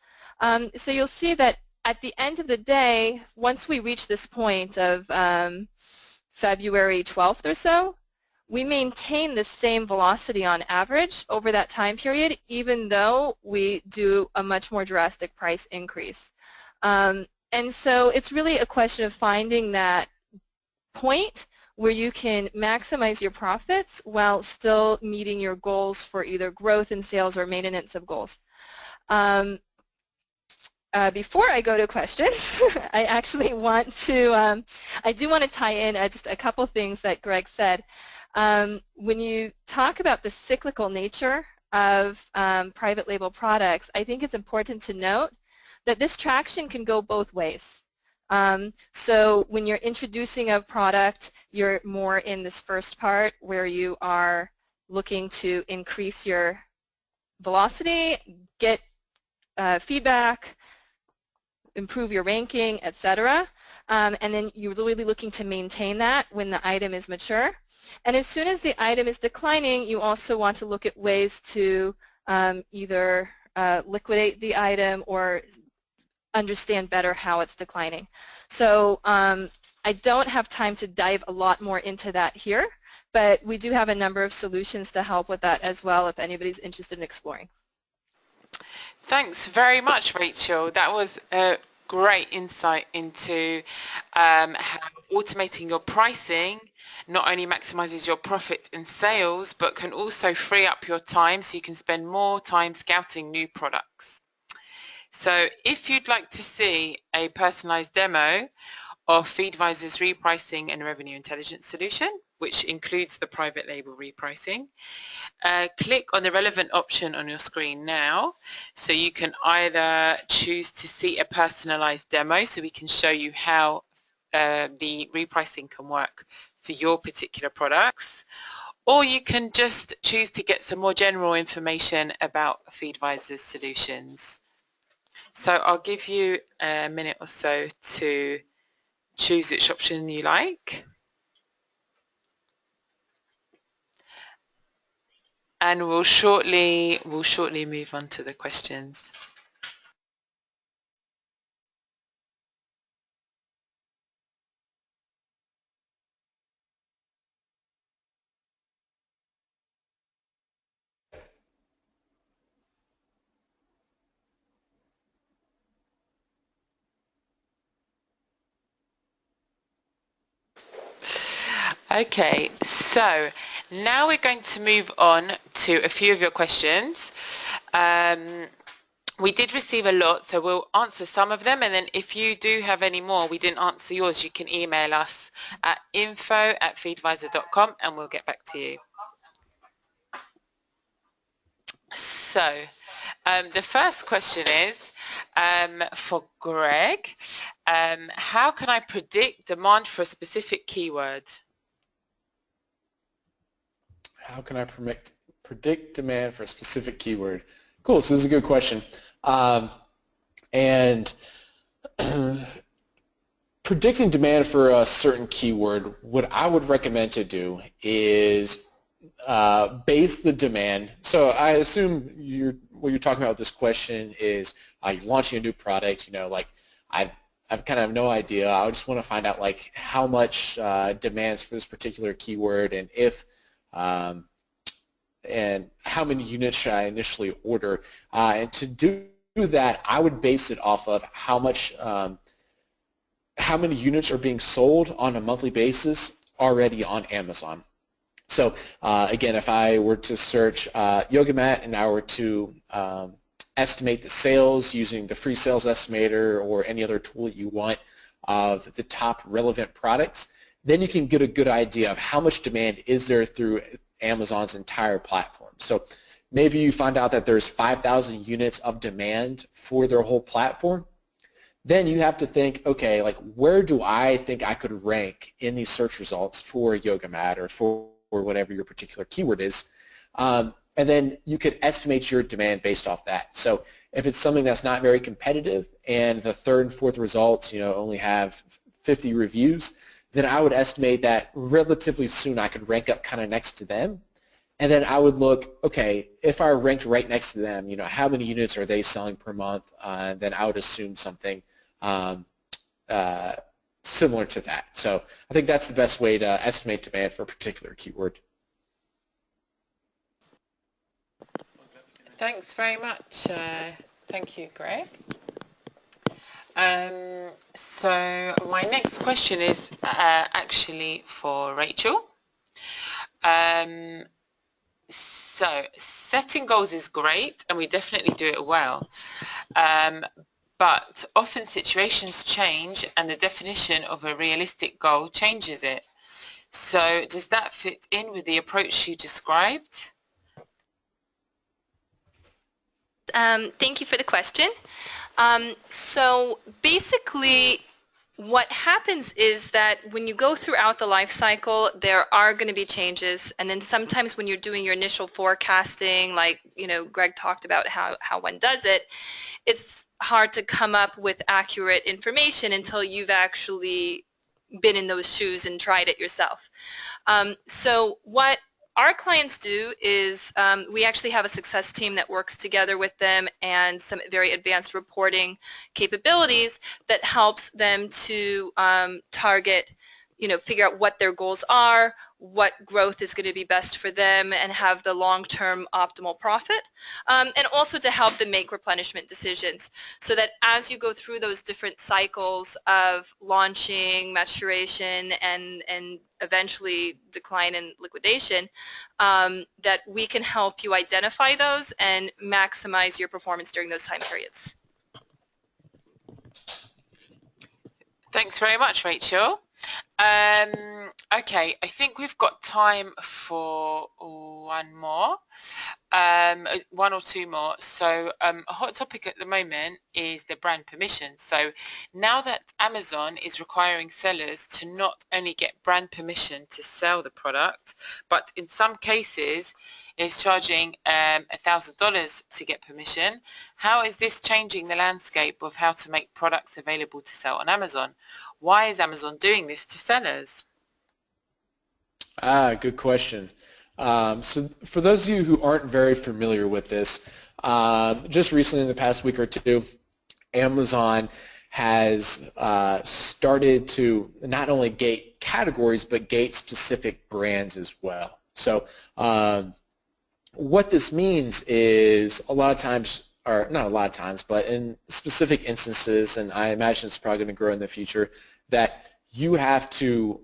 So you'll see that at the end of the day, once we reach this point of February 12th or so, we maintain the same velocity on average over that time period, even though we do a much more drastic price increase. And so it's really a question of finding that point where you can maximize your profits while still meeting your goals for either growth in sales or maintenance of goals. Before I go to questions, I actually want to, I do want to tie in just a couple things that Greg said. When you talk about the cyclical nature of private label products, I think it's important to note that this traction can go both ways. So when you're introducing a product, you're more in this first part where you are looking to increase your velocity, get feedback, improve your ranking, etc. And then you're really looking to maintain that when the item is mature. And as soon as the item is declining, you also want to look at ways to either liquidate the item or understand better how it's declining. So I don't have time to dive a lot more into that here, but we do have a number of solutions to help with that as well if anybody's interested in exploring. Thanks very much, Rachel. That was a great insight into how automating your pricing not only maximizes your profit and sales, but can also free up your time so you can spend more time scouting new products. So if you'd like to see a personalized demo of Feedvisor's repricing and revenue intelligence solution, which includes the private label repricing, click on the relevant option on your screen now, so you can either choose to see a personalized demo so we can show you how the repricing can work for your particular products, or you can just choose to get some more general information about Feedvisor's solutions. So I'll give you a minute or so to choose which option you like. And we'll shortly move on to the questions. Okay, so now we're going to move on to a few of your questions. We did receive a lot, so we'll answer some of them, and then if you do have any more, we didn't answer yours, you can email us at info@feedvisor.com and we'll get back to you. So the first question is for Greg. How can I predict demand for a specific keyword? How can I predict demand for a specific keyword? Cool, so this is a good question. And predicting demand for a certain keyword, what I would recommend to do is base the demand. So I assume what you're talking about with this question is you're launching a new product, you know, like I've kind of no idea. I just want to find out like how much demands for this particular keyword, and if and how many units should I initially order. And to do that, I would base it off of how many units are being sold on a monthly basis already on Amazon. So again, if I were to search yoga mat and I were to estimate the sales using the free sales estimator or any other tool that you want of the top relevant products, then you can get a good idea of how much demand is there through Amazon's entire platform. So maybe you find out that there's 5,000 units of demand for their whole platform. Then you have to think, okay, like where do I think I could rank in these search results for yoga mat or for whatever your particular keyword is, and then you could estimate your demand based off that. So if it's something that's not very competitive and the third and fourth results, you know, only have 50 reviews, then I would estimate that relatively soon I could rank up kind of next to them. And then I would look, okay, if I ranked right next to them, you know, how many units are they selling per month? Then I would assume something similar to that. So I think that's the best way to estimate demand for a particular keyword. Thanks very much. Thank you, Greg. So my next question is actually for Rachel. So setting goals is great, and we definitely do it well. But often situations change and the definition of a realistic goal changes it. So does that fit in with the approach you described? Thank you for the question. So basically, what happens is that when you go throughout the life cycle, there are going to be changes, and then sometimes when you're doing your initial forecasting, like Greg talked about how one does it, it's hard to come up with accurate information until you've actually been in those shoes and tried it yourself. So what our clients do is we actually have a success team that works together with them and some very advanced reporting capabilities that helps them to target, figure out what their goals are, what growth is going to be best for them, and have the long-term optimal profit, and also to help them make replenishment decisions so that as you go through those different cycles of launching, maturation, and eventually decline and liquidation, that we can help you identify those and maximize your performance during those time periods. Thanks very much, Rachel. Okay, I think we've got time for one more, one or two more. So a hot topic at the moment is the brand permission. So now that Amazon is requiring sellers to not only get brand permission to sell the product, but in some cases is charging $1,000 to get permission, how is this changing the landscape of how to make products available to sell on Amazon? Why is Amazon doing this to sellers? Good question. So for those of you who aren't very familiar with this, just recently in the past week or two, Amazon has started to not only gate categories, but gate specific brands as well. So what this means is a lot of times, or not a lot of times, but in specific instances, and I imagine it's probably going to grow in the future, that you have to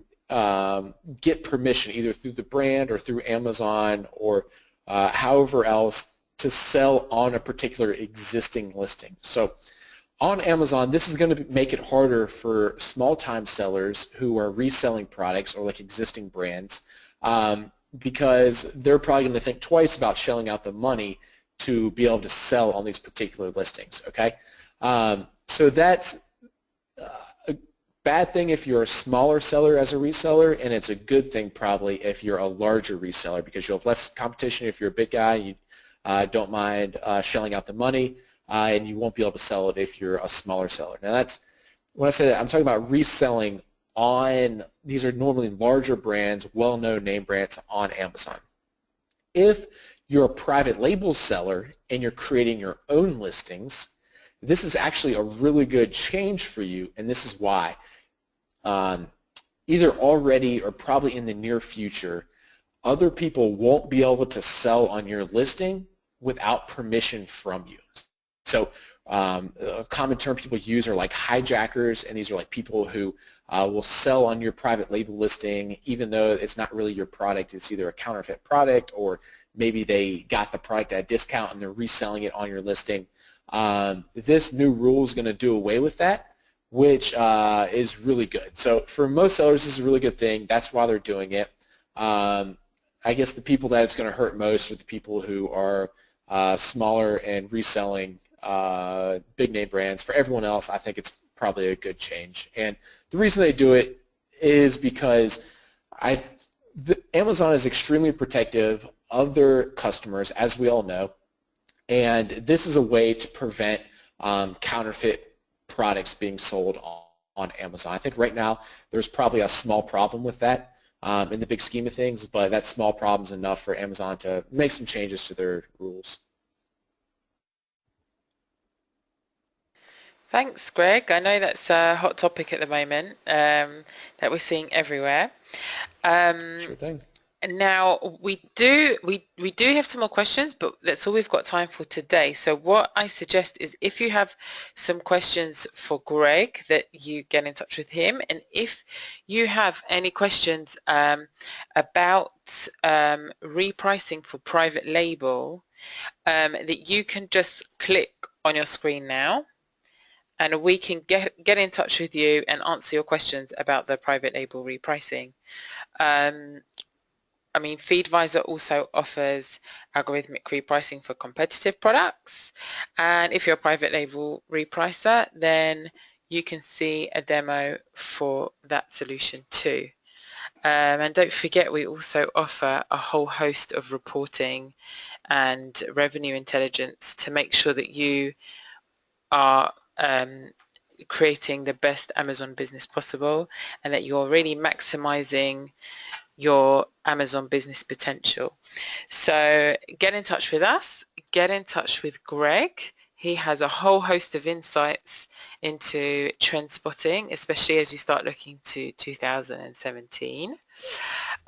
get permission either through the brand or through Amazon or however else to sell on a particular existing listing. So on Amazon, this is going to make it harder for small-time sellers who are reselling products or like existing brands because they're probably going to think twice about shelling out the money to be able to sell on these particular listings, okay? So that's a bad thing if you're a smaller seller as a reseller, and it's a good thing probably if you're a larger reseller because you'll have less competition. If you're a big guy, you don't mind shelling out the money, and you won't be able to sell it if you're a smaller seller. Now that's, when I say that, I'm talking about reselling on, these are normally larger brands, well-known name brands on Amazon. If you're a private label seller and you're creating your own listings, this is actually a really good change for you, and this is why. Either already or probably in the near future, other people won't be able to sell on your listing without permission from you. So a common term people use are like hijackers, and these are like people who will sell on your private label listing even though it's not really your product. It's either a counterfeit product or maybe they got the product at a discount and they're reselling it on your listing. This new rule is going to do away with that, which is really good. So for most sellers, this is a really good thing. That's why they're doing it. I guess the people that it's going to hurt most are the people who are smaller and reselling big name brands. For everyone else, I think it's probably a good change. And the reason they do it is because Amazon is extremely protective of their customers, as we all know, and this is a way to prevent counterfeit products being sold on Amazon. I think right now there's probably a small problem with that in the big scheme of things, but that small problem is enough for Amazon to make some changes to their rules. Thanks, Greg. I know that's a hot topic at the moment that we're seeing everywhere. Sure thing. Now we do have some more questions, but that's all we've got time for today. So what I suggest is if you have some questions for Greg, that you get in touch with him, and if you have any questions about repricing for private label, that you can just click on your screen now, and we can get in touch with you and answer your questions about the private label repricing. I mean, Feedvisor also offers algorithmic repricing for competitive products, and if you're a private label repricer, then you can see a demo for that solution too. And don't forget, we also offer a whole host of reporting and revenue intelligence to make sure that you are creating the best Amazon business possible, and that you're really maximizing your Amazon business potential. So get in touch with us, get in touch with Greg. He has a whole host of insights into trend spotting, especially as you start looking to 2017.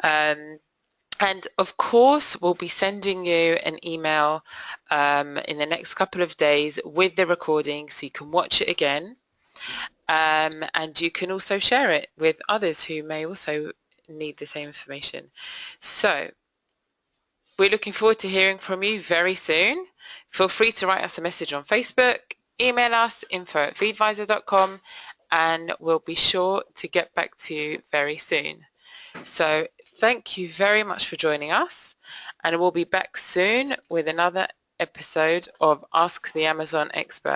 And of course, we'll be sending you an email in the next couple of days with the recording, so you can watch it again. And you can also share it with others who may also need the same information. So we're looking forward to hearing from you very soon. Feel free to write us a message on Facebook, email us info@feedvisor.com, and we'll be sure to get back to you very soon. So thank you very much for joining us, and we'll be back soon with another episode of Ask the Amazon Expert.